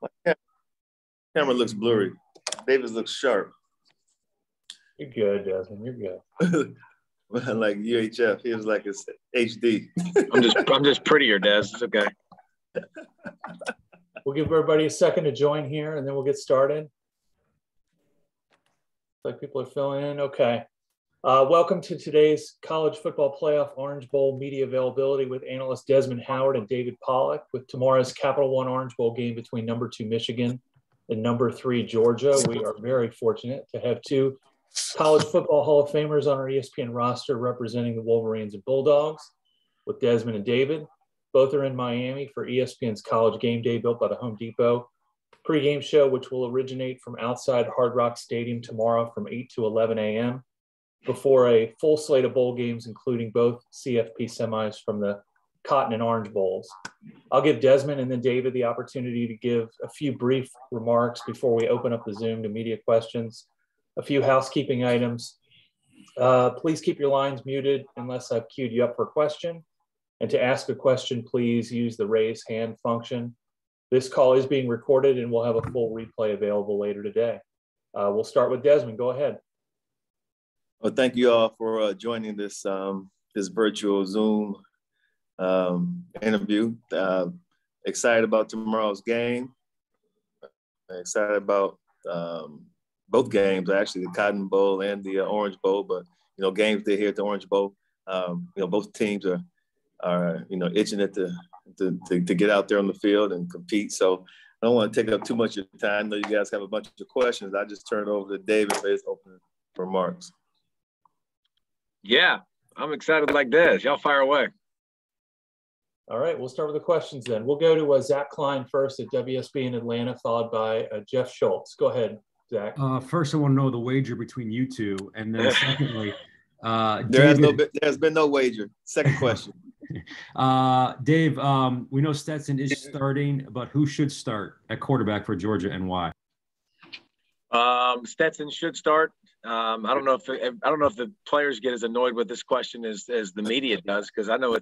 My camera looks blurry. Davis looks sharp. You're good, Desmond. You're good. Like UHF, he was like it's HD. I'm just prettier, Des. It's okay. We'll give everybody a second to join here, and then we'll get started. Like people are filling in. Okay. Welcome to today's College Football Playoff Orange Bowl media availability with analyst Desmond Howard and David Pollack, with tomorrow's Capital One Orange Bowl game between number 2 Michigan and number 3 Georgia. We are very fortunate to have 2 College Football Hall of Famers on our ESPN roster representing the Wolverines and Bulldogs, with Desmond and David. Both are in Miami for ESPN's College Game Day built by the Home Depot pregame show, which will originate from outside Hard Rock Stadium tomorrow from 8 to 11 a.m. before a full slate of bowl games, including both CFP semis from the Cotton and Orange Bowls. I'll give Desmond and then David the opportunity to give a few brief remarks before we open up the Zoom to media questions. A few housekeeping items. Please keep your lines muted unless I've queued you up for a question. And to ask a question, please use the raise hand function. This call is being recorded and we'll have a full replay available later today. We'll start with Desmond. Go ahead. Well, thank you all for joining this this virtual Zoom interview. Excited about tomorrow's game. Excited about both games, actually, the Cotton Bowl and the Orange Bowl. But games they here at the Orange Bowl. Both teams are itching to get out there on the field and compete. So I don't want to take up too much of your time. I know you guys have a bunch of questions. I just turn it over to David for his opening remarks. Yeah, I'm excited like this. Y'all fire away. All right, we'll start with the questions then. We'll go to Zach Klein first at WSB in Atlanta, followed by Jeff Schultz. Go ahead, Zach. First, I want to know the wager between you two. And then secondly, there's been no wager. Second question. Dave, we know Stetson is starting, but who should start at quarterback for Georgia and why? Stetson should start. I don't know if the players get as annoyed with this question as the media does, because I know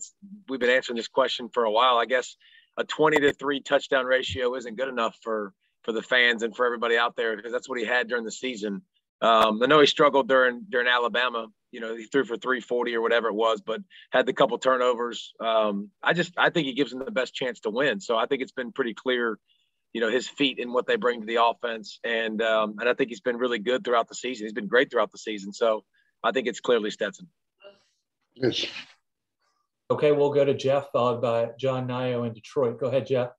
we've been answering this question for a while. I guess a 20-3 touchdown ratio isn't good enough for the fans and for everybody out there, because that's what he had during the season. I know he struggled during Alabama. He threw for 340 or whatever it was, but had the couple turnovers. I think he gives them the best chance to win. So I think it's been pretty clear, his feet and what they bring to the offense. And I think he's been really good throughout the season. He's been great throughout the season. So I think it's clearly Stetson. Yes. Okay, we'll go to Jeff, followed by John Nio in Detroit. Go ahead, Jeff.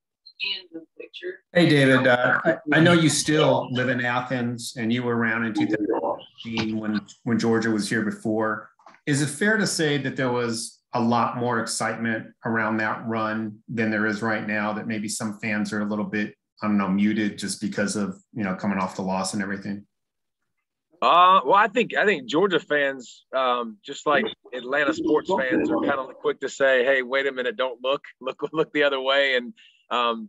Hey, David. I know you still live in Athens, and you were around in 2015 when Georgia was here before. Is it fair to say that there was a lot more excitement around that run than there is right now, that maybe some fans are a little bit, muted just because of, coming off the loss and everything? Well, I think Georgia fans, just like Atlanta sports fans, are kind of quick to say, "Hey, wait a minute, don't look the other way," and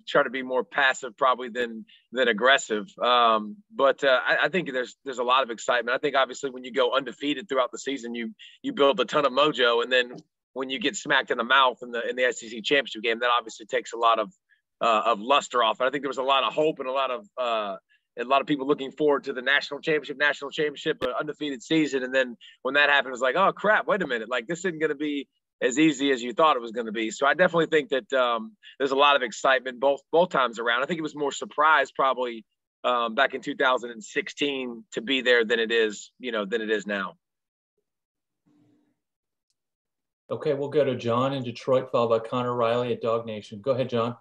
try to be more passive probably than aggressive. But I think there's a lot of excitement. I think obviously when you go undefeated throughout the season, you build a ton of mojo, and then when you get smacked in the mouth in the SEC championship game, that obviously takes a lot of luster off. And I think there was a lot of hope and a lot of people looking forward to the national championship, an undefeated season. And then when that happened, it was like, oh crap, wait a minute, like this isn't going to be as easy as you thought it was going to be. So I definitely think that there's a lot of excitement both times around. I think it was more surprise probably back in 2016 to be there than it is now. Okay, we'll go to John in Detroit, followed by Connor Riley at Dog Nation. Go ahead, John.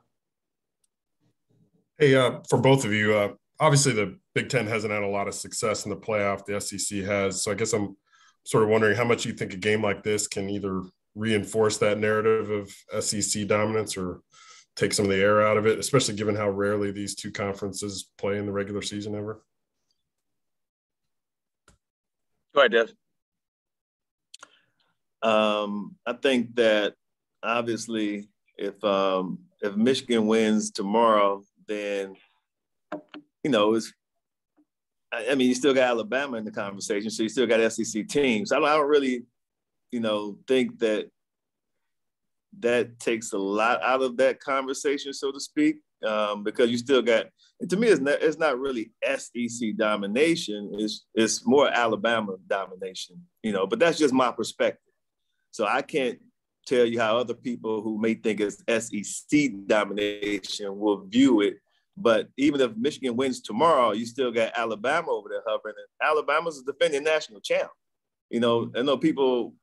Hey, for both of you, obviously the Big Ten hasn't had a lot of success in the playoff. The SEC has. So I guess I'm sort of wondering how much you think a game like this can either reinforce that narrative of SEC dominance or take some of the air out of it, especially given how rarely these two conferences play in the regular season ever. Go ahead, Des. I think that obviously if Michigan wins tomorrow, then you still got Alabama in the conversation, so you still got SEC teams. I don't really, think that takes a lot out of that conversation, so to speak. because you still got. And to me, it's not really SEC domination. It's more Alabama domination, But that's just my perspective. So I can't tell you how other people who may think it's SEC domination will view it. But even if Michigan wins tomorrow, you still got Alabama over there hovering. And Alabama's a defending national champ. I know people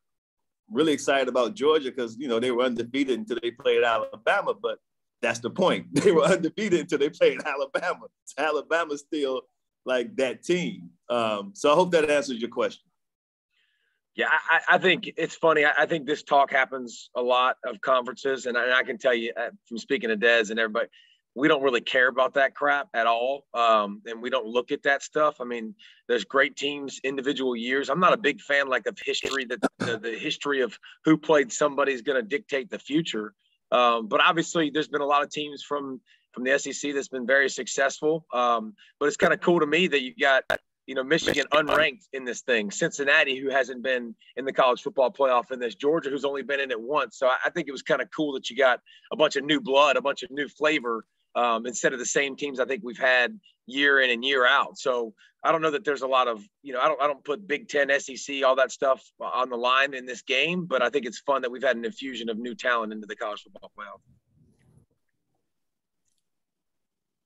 really excited about Georgia because, they were undefeated until they played Alabama, but that's the point. They were undefeated until they played Alabama. So Alabama's still like that team. So I hope that answers your question. Yeah, I think it's funny. I think this talk happens a lot of conferences, and I can tell you from speaking to Des and everybody, we don't really care about that crap at all, and we don't look at that stuff. I mean, there's great teams, individual years. I'm not a big fan of history, that the history of who played somebody is going to dictate the future. But obviously, there's been a lot of teams from the SEC that's been very successful. But it's kind of cool to me that you got Michigan unranked in this thing, Cincinnati, who hasn't been in the college football playoff in this, Georgia, who's only been in it once. So I think it was kind of cool that you got a bunch of new blood, a bunch of new flavor, instead of the same teams I think we've had year in and year out. So I don't know that there's a lot of, I don't put Big Ten, SEC, all that stuff on the line in this game, but I think it's fun that we've had an infusion of new talent into the college football playoff.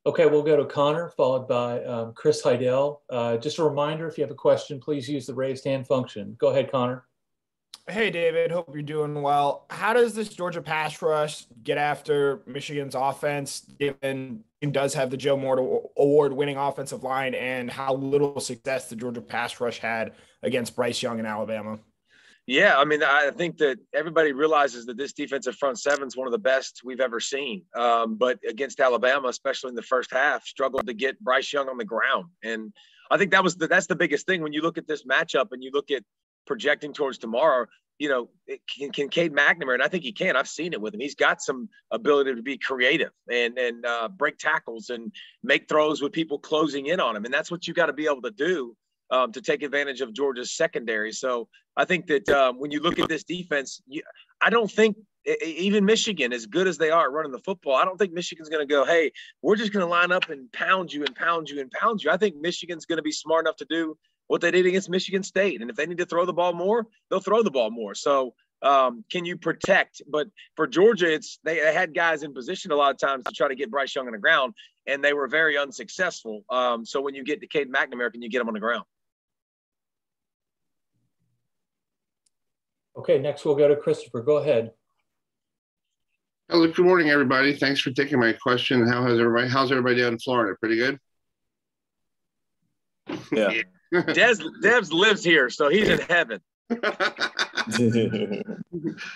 Okay, we'll go to Connor, followed by Chris Heidel. Just a reminder, if you have a question, please use the raised hand function. Go ahead, Connor. Hey, David. Hope you're doing well. How does this Georgia pass rush get after Michigan's offense, given it does have the Joe Moore Award-winning offensive line, and how little success the Georgia pass rush had against Bryce Young in Alabama? Yeah, I mean, I think that everybody realizes that this defensive front seven is one of the best we've ever seen. But against Alabama, especially in the first half, struggled to get Bryce Young on the ground. And I think that's the biggest thing when you look at this matchup and you look at projecting towards tomorrow. Can Cade McNamara, and I think he can. I've seen it with him. He's got some ability to be creative and break tackles and make throws with people closing in on him. And that's what you got to be able to do to take advantage of Georgia's secondary. So I think that when you look at this defense, I don't think even Michigan, as good as they are at running the football, I don't think Michigan's going to go, hey, we're just going to line up and pound you and pound you and pound you. I think Michigan's going to be smart enough to do what they did against Michigan State. And if they need to throw the ball more, they'll throw the ball more. So can you protect? But for Georgia, they had guys in position a lot of times to try to get Bryce Young on the ground, and they were very unsuccessful. So when you get to Cade McNamara, can you get him on the ground? Okay, next we'll go to Christopher. Go ahead. Hello, good morning, everybody. Thanks for taking my question. How's everybody down in Florida? Pretty good? Yeah. Debs lives here, so he's in heaven. I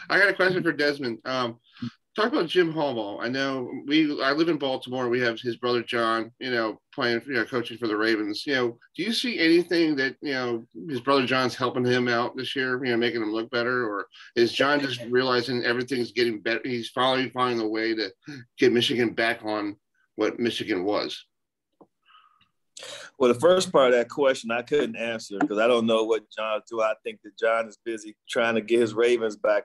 got a question for Desmond. Talk about Jim Harbaugh. I know I live in Baltimore. We have his brother John, playing, coaching for the Ravens. Do you see anything that his brother John's helping him out this year? Making him look better, or is John just realizing everything's getting better? He's finally finding a way to get Michigan back on what Michigan was. Well, the first part of that question I couldn't answer because I don't know what John's doing. I think that John is busy trying to get his Ravens back,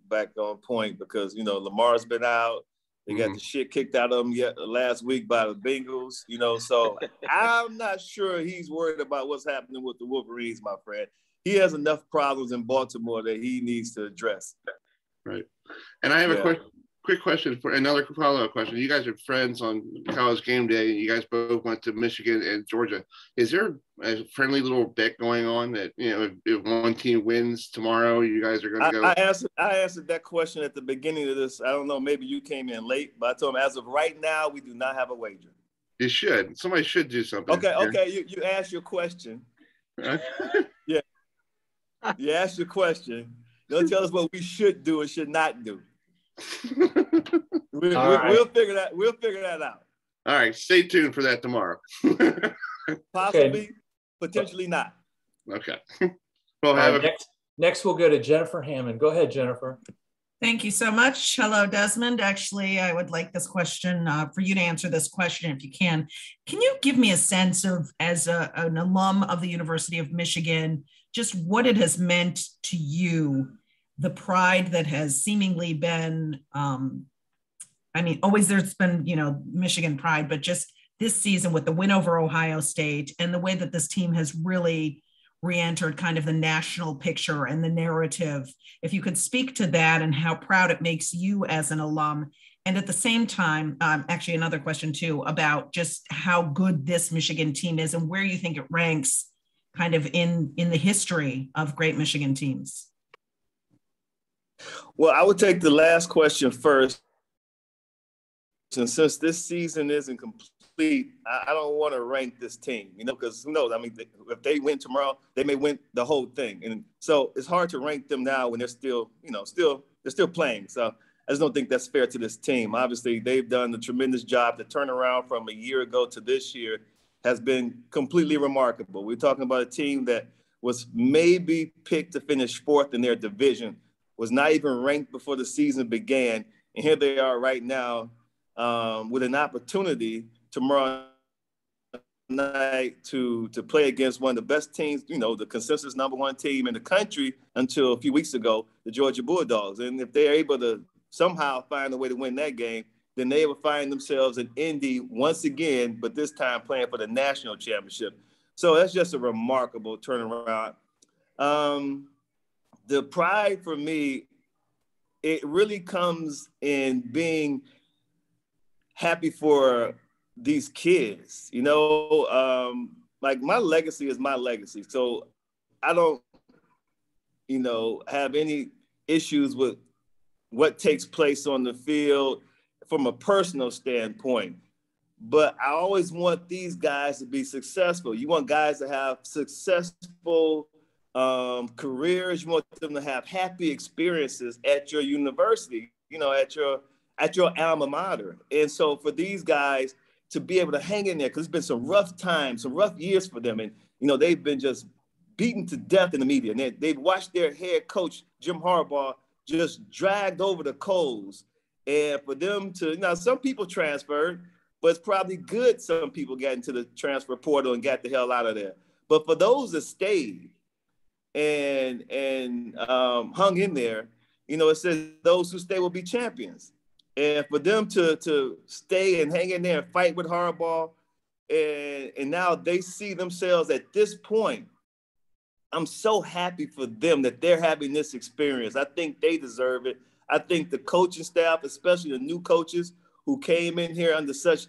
back on point because, Lamar's been out. They got the shit kicked out of them last week by the Bengals, So I'm not sure he's worried about what's happening with the Wolverines, my friend. He has enough problems in Baltimore that he needs to address. Right. And I have a quick question for another follow-up question. You guys are friends on College Game Day, and you guys both went to Michigan and Georgia. Is there a friendly little bet going on that if one team wins tomorrow, you guys are going to go? I answered that question at the beginning of this. I don't know, maybe you came in late, but I told him as of right now, we do not have a wager. You should. Somebody should do something. Okay. You asked your question. Yeah. You asked your question. Don't tell us what we should do and should not do. We'll figure that out. All right, stay tuned for that tomorrow. Possibly, potentially not. Okay. Well, next we'll go to Jennifer Hammond. Go ahead, Jennifer. Thank you so much. Hello, Desmond. Actually, I would like this question for you to answer this question if you can. Can you give me a sense of, as an alum of the University of Michigan, just what it has meant to you, the pride that has seemingly been I mean, always there's been, Michigan pride, but just this season with the win over Ohio State and the way that this team has really re-entered kind of the national picture and the narrative. If you could speak to that and how proud it makes you as an alum. And at the same time, actually another question too, about just how good this Michigan team is and where you think it ranks kind of in the history of great Michigan teams. Well, I would take the last question first. And since this season isn't complete, I don't want to rank this team, because who knows? I mean, if they win tomorrow, they may win the whole thing. And so it's hard to rank them now when they're still, they're still playing. So I just don't think that's fair to this team. Obviously, they've done a tremendous job. The turnaround from a year ago to this year has been completely remarkable. We're talking about a team that was maybe picked to finish fourth in their division, was not even ranked before the season began. And here they are right now with an opportunity tomorrow night to play against one of the best teams, the consensus #1 team in the country until a few weeks ago, the Georgia Bulldogs. And if they're able to somehow find a way to win that game, then they will find themselves in Indy once again, but this time playing for the national championship. So that's just a remarkable turnaround. The pride for me, it really comes in being happy for these kids, like my legacy is my legacy. So I don't, have any issues with what takes place on the field from a personal standpoint. But I always want these guys to be successful. You want guys to have successful careers. You want them to have happy experiences at your university, at your alma mater. And so for these guys to be able to hang in there, because it's been some rough times, some rough years for them. And, they've been just beaten to death in the media. And they've watched their head coach, Jim Harbaugh, just dragged over the coals. And for them to, some people transferred, but it's probably good some people got into the transfer portal and got the hell out of there. But for those that stayed and hung in there, it says those who stay will be champions. And for them to stay and hang in there and fight with Harbaugh, and now they see themselves at this point, I'm so happy for them that they're having this experience. I think they deserve it. I think the coaching staff, especially the new coaches who came in here under such,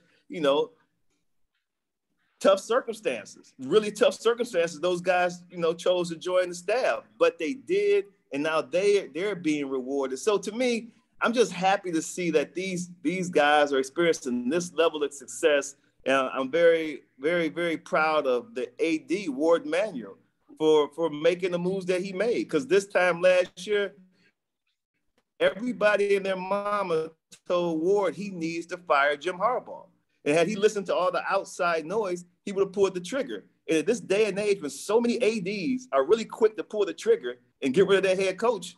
tough circumstances, really tough circumstances, those guys, chose to join the staff, but they did, and now they're being rewarded. So to me, I'm just happy to see that these guys are experiencing this level of success. And I'm very, very, very proud of the AD, Ward Manuel, for making the moves that he made. Because this time last year, everybody and their mama told Ward he needs to fire Jim Harbaugh. And had he listened to all the outside noise, he would have pulled the trigger. And at this day and age, when so many ADs are really quick to pull the trigger and get rid of their head coach,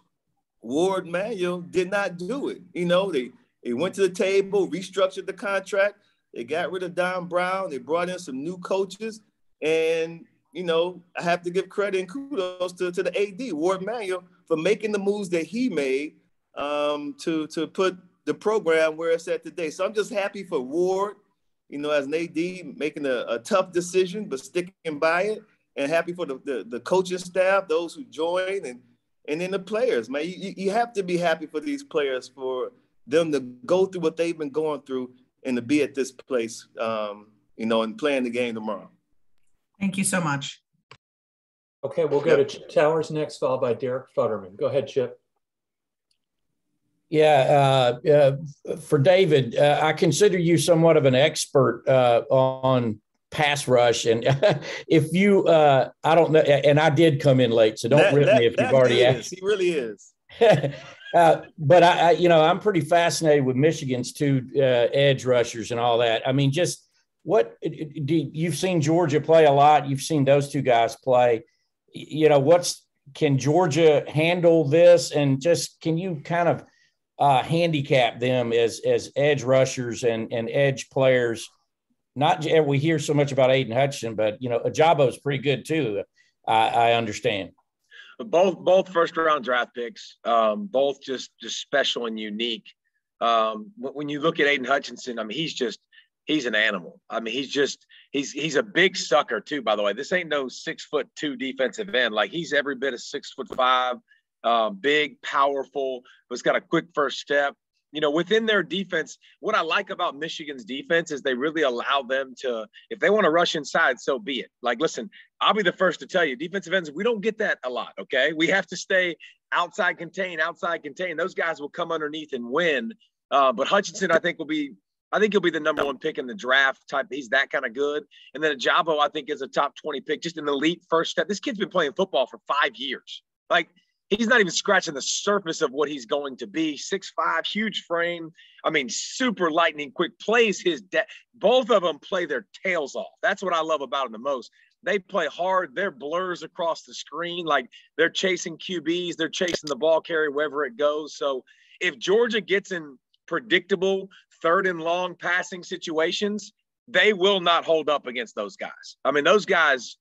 Ward Manuel did not do it. They went to the table, restructured the contract. They got rid of Don Brown. They brought in some new coaches. And, I have to give credit and kudos to the AD, Ward Manuel, for making the moves that he made to put the program where it's at today. So I'm just happy for Ward, as an AD, making a tough decision, but sticking by it, and happy for the coaching staff, those who joined, and then the players, man. You have to be happy for these players, for them to go through what they've been going through and to be at this place, and playing the game tomorrow. Thank you so much. Okay, we'll go to Chip Towers next, followed by Derek Futterman. Go ahead, Chip. Yeah, for David, I consider you somewhat of an expert on pass rush. And if you, I don't know, and I did come in late, so don't rip me if you've already asked. He really is. But I'm pretty fascinated with Michigan's two edge rushers and all that. I mean, just you've seen Georgia play a lot. You've seen those two guys play. Can Georgia handle this? And just, can you kind of handicap them as edge rushers and edge players? We hear so much about Aiden Hutchinson, but Ajabo's pretty good too. I understand. Both first round draft picks, both just special and unique. When you look at Aiden Hutchinson, I mean, he's an animal. I mean, he's a big sucker too, by the way. This ain't no 6'2" defensive end. Like, he's every bit of 6'5", big, powerful, but's got a quick first step. You know, within their defense, what I like about Michigan's defense is they really allow them to, if they want to rush inside, so be it. Like, listen, I'll be the first to tell you, defensive ends, we don't get that a lot, okay? We have to stay outside contain. Those guys will come underneath and win. But Hutchinson, I think he'll be the number one pick in the draft type. He's that kind of good. And then Ajabo, I think, is a top 20 pick, just an elite first step. This kid's been playing football for 5 years. Like, he's not even scratching the surface of what he's going to be. 6'5", huge frame. I mean, super lightning quick, plays both of them play their tails off. That's what I love about them the most. They play hard. They're blurs across the screen. Like, they're chasing QBs. They're chasing the ball carrier wherever it goes. So if Georgia gets in predictable 3rd and long passing situations, they will not hold up against those guys. I mean, those guys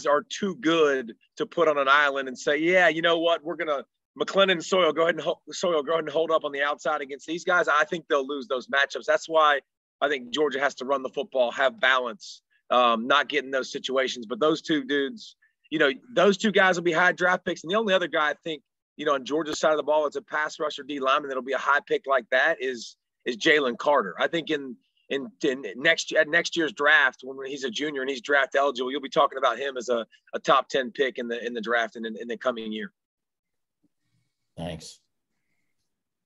are too good to put on an island and say, yeah, you know what, we're going to McClendon and Sawyer, go ahead and hold up on the outside against these guys. I think they'll lose those matchups. That's why I think Georgia has to run the football, have balance, not get in those situations. But those two dudes, you know, those two guys will be high draft picks. And the only other guy I think, you know, on Georgia's side of the ball, it's a pass rusher D lineman that'll be a high pick like that is Jalen Carter. I think in next year's draft, when he's a junior and he's draft eligible, you'll be talking about him as a top 10 pick in the draft in the coming year. Thanks.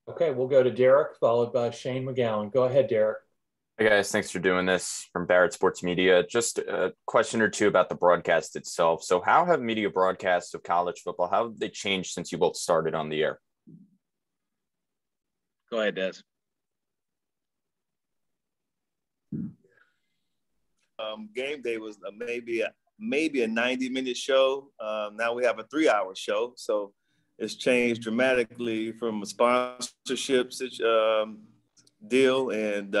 Okay, we'll go to Derek, followed by Shane McGowan. Go ahead, Derek. Hey guys, thanks for doing this from Barrett Sports Media. Just a question or two about the broadcast itself. So how have media broadcasts of college football, how have they changed since you both started on the air? Go ahead, Des. Game day was maybe a 90-minute show. Now we have a 3-hour show. So it's changed dramatically from a sponsorship deal and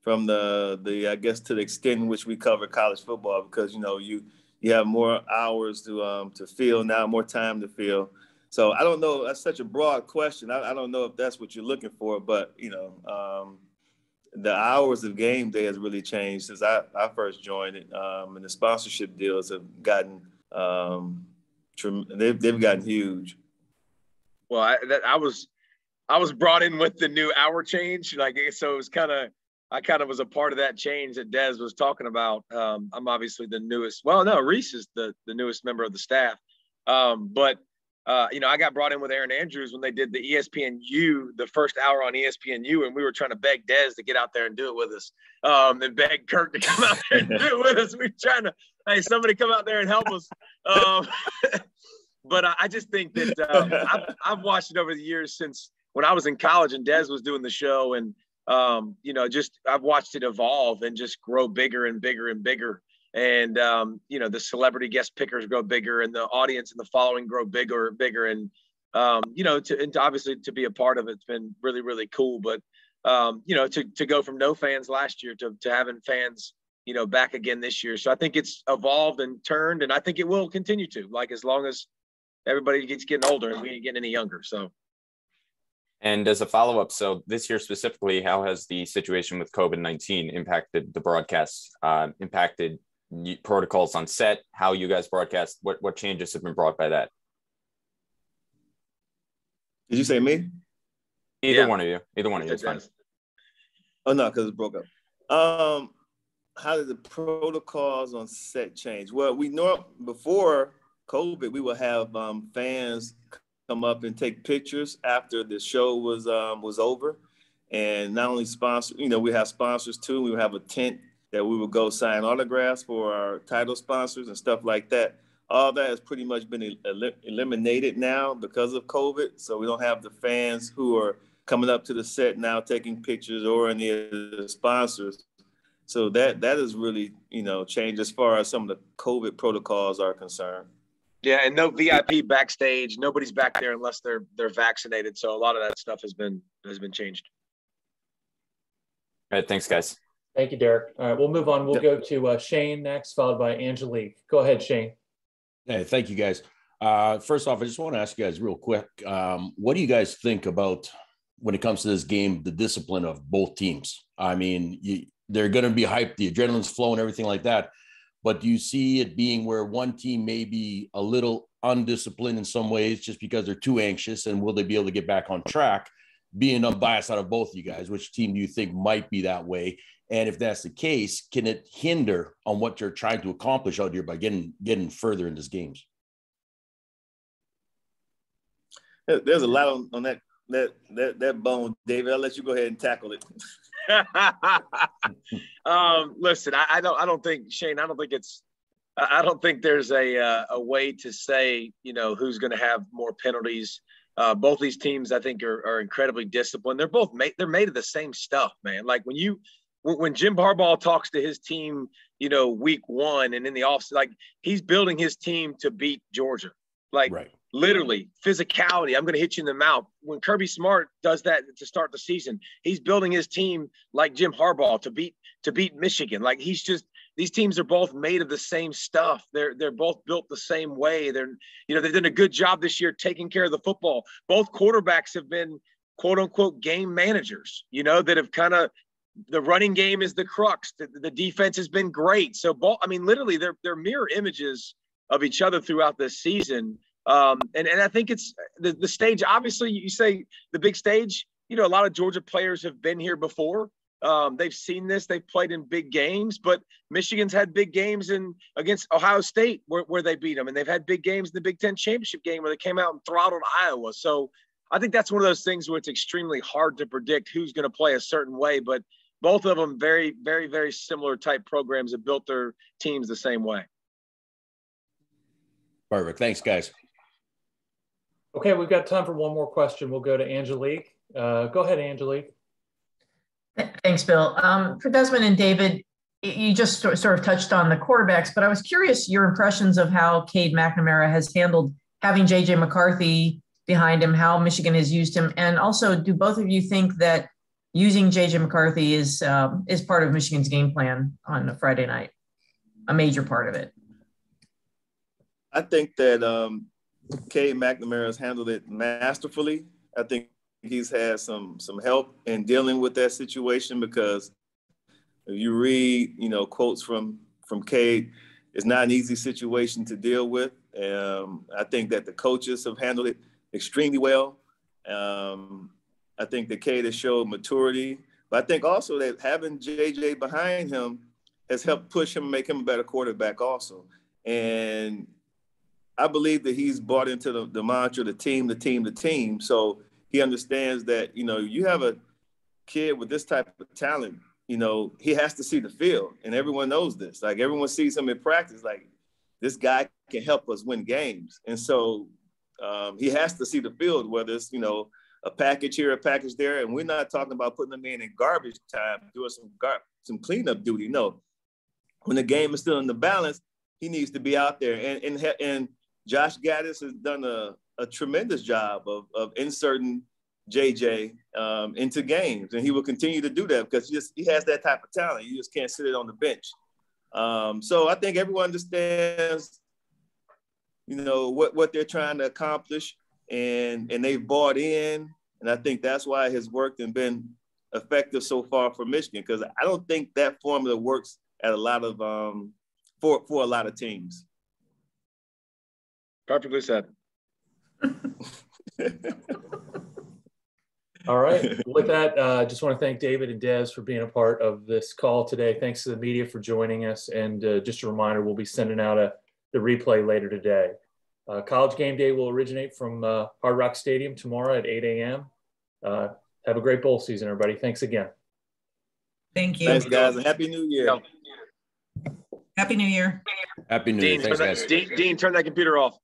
from the I guess to the extent in which we cover college football, because, you know, you have more hours to fill now, more time to fill. So I don't know. That's such a broad question. I don't know if that's what you're looking for, but, you know, the hours of game day has really changed since I first joined it, and the sponsorship deals have gotten they've gotten huge. Well, I was brought in with the new hour change, like, so it was I kind of was a part of that change that Des was talking about. I'm obviously the newest. Well, no, Reese is the newest member of the staff, but. You know, I got brought in with Aaron Andrews when they did the ESPNU, the first hour on ESPNU, and we were trying to beg Des to get out there and do it with us, and beg Kirk to come out there and do it with us. We were trying to, hey, somebody come out there and help us. But I just think that I've watched it over the years since when I was in college and Des was doing the show, and you know, just I've watched it evolve and just grow bigger and bigger and bigger. And, you know, the celebrity guest pickers grow bigger and the audience and the following grow bigger and bigger. And, you know, to obviously to be a part of it's been really, really cool. But, you know, to go from no fans last year to having fans, you know, back again this year. So I think it's evolved and turned, and I think it will continue to, like, as long as everybody keeps getting older and we ain't getting any younger. So. And as a follow-up, so this year specifically, how has the situation with COVID-19 impacted the broadcasts, impacted protocols on set, how you guys broadcast, what changes have been brought by that? Did you say me? Either one of you. It's fine. Oh no, because it broke up. How did the protocols on set change? Well, before COVID, we would have fans come up and take pictures after the show was over, and not only sponsors, you know, we have sponsors too. We would have a tent that we would go sign autographs for our title sponsors and stuff like that. All that has pretty much been eliminated now because of COVID. So we don't have the fans who are coming up to the set now taking pictures or any of the sponsors. So that has really, you know, changed as far as some of the COVID protocols are concerned. Yeah, and no VIP backstage. Nobody's back there unless they're vaccinated. So a lot of that stuff has been changed. All right, thanks, guys. Thank you, Derek. All right, we'll move on. We'll go to Shane next, followed by Angelique. Go ahead, Shane. Hey, thank you, guys. First off, I just want to ask you guys real quick, what do you guys think about when it comes to this game, the discipline of both teams. I mean, they're going to be hyped, the adrenaline's flowing, everything like that. But do you see it being where one team may be a little undisciplined in some ways just because they're too anxious, and will they be able to get back on track? Being unbiased out of both of you guys, which team do you think might be that way? And if that's the case, can it hinder on what you're trying to accomplish out here by getting further in these games? There's a lot on that bone, David. I'll let you go ahead and tackle it. Listen, I don't think, Shane, I don't think there's a way to say, who's going to have more penalties. Both these teams, I think, are incredibly disciplined. They're made of the same stuff, man. Like when Jim Harbaugh talks to his team, week one and in the offseason, like he's building his team to beat Georgia. Like literally physicality. I'm going to hit you in the mouth. When Kirby Smart does that to start the season, he's building his team like Jim Harbaugh to beat Michigan. Like these teams are both made of the same stuff. They're both built the same way. They've done a good job this year taking care of the football. Both quarterbacks have been quote unquote game managers, that have kind of, the running game is the crux. The defense has been great. So literally they're mirror images of each other throughout this season. And I think it's the stage. Obviously, you say the big stage, a lot of Georgia players have been here before. They've seen this. They've played in big games, but Michigan's had big games against Ohio State where they beat them. And they've had big games in the Big Ten championship game where they came out and throttled Iowa. So I think that's one of those things where it's extremely hard to predict who's going to play a certain way, but both of them very, very, very similar type programs have built their teams the same way. Perfect. Thanks, guys. Okay, we've got time for one more question. We'll go to Angelique. Go ahead, Angelique. Thanks, Bill. For Desmond and David, you just sort of touched on the quarterbacks, but I was curious your impressions of how Cade McNamara has handled having J.J. McCarthy behind him, how Michigan has used him, and also do both of you think that using J.J. McCarthy is part of Michigan's game plan on a Friday night, a major part of it? I think that Cade McNamara has handled it masterfully. I think he's had some help in dealing with that situation, because if you read, quotes from Cade, it's not an easy situation to deal with. I think that the coaches have handled it extremely well. I think that Cade has showed maturity, but I think also that having JJ behind him has helped push him and make him a better quarterback also. And I believe that he's bought into the mantra, the team. So he understands that, you have a kid with this type of talent, he has to see the field, and everyone knows this. Like, everyone sees him in practice, like, this guy can help us win games. And so he has to see the field, whether it's, a package here, a package there. And we're not talking about putting him in garbage time, doing some cleanup duty. No, when the game is still in the balance, he needs to be out there. And Josh Gaddis has done a tremendous job of inserting JJ into games, and he will continue to do that because he has that type of talent. You just can't sit it on the bench. So I think everyone understands, what they're trying to accomplish, and they've bought in, and I think that's why it has worked and been effective so far for Michigan, because I don't think that formula works at a lot of for a lot of teams. Perfectly said. All right. With that, I just want to thank David and Des for being a part of this call today. Thanks to the media for joining us. And just a reminder, we'll be sending out the replay later today. College Game Day will originate from Hard Rock Stadium tomorrow at 8 a.m. Have a great bowl season, everybody. Thanks again. Thank you. Thanks, guys, and Happy New Year. Happy New Year. Happy New Year. Thanks, guys. Dean, turn that computer off.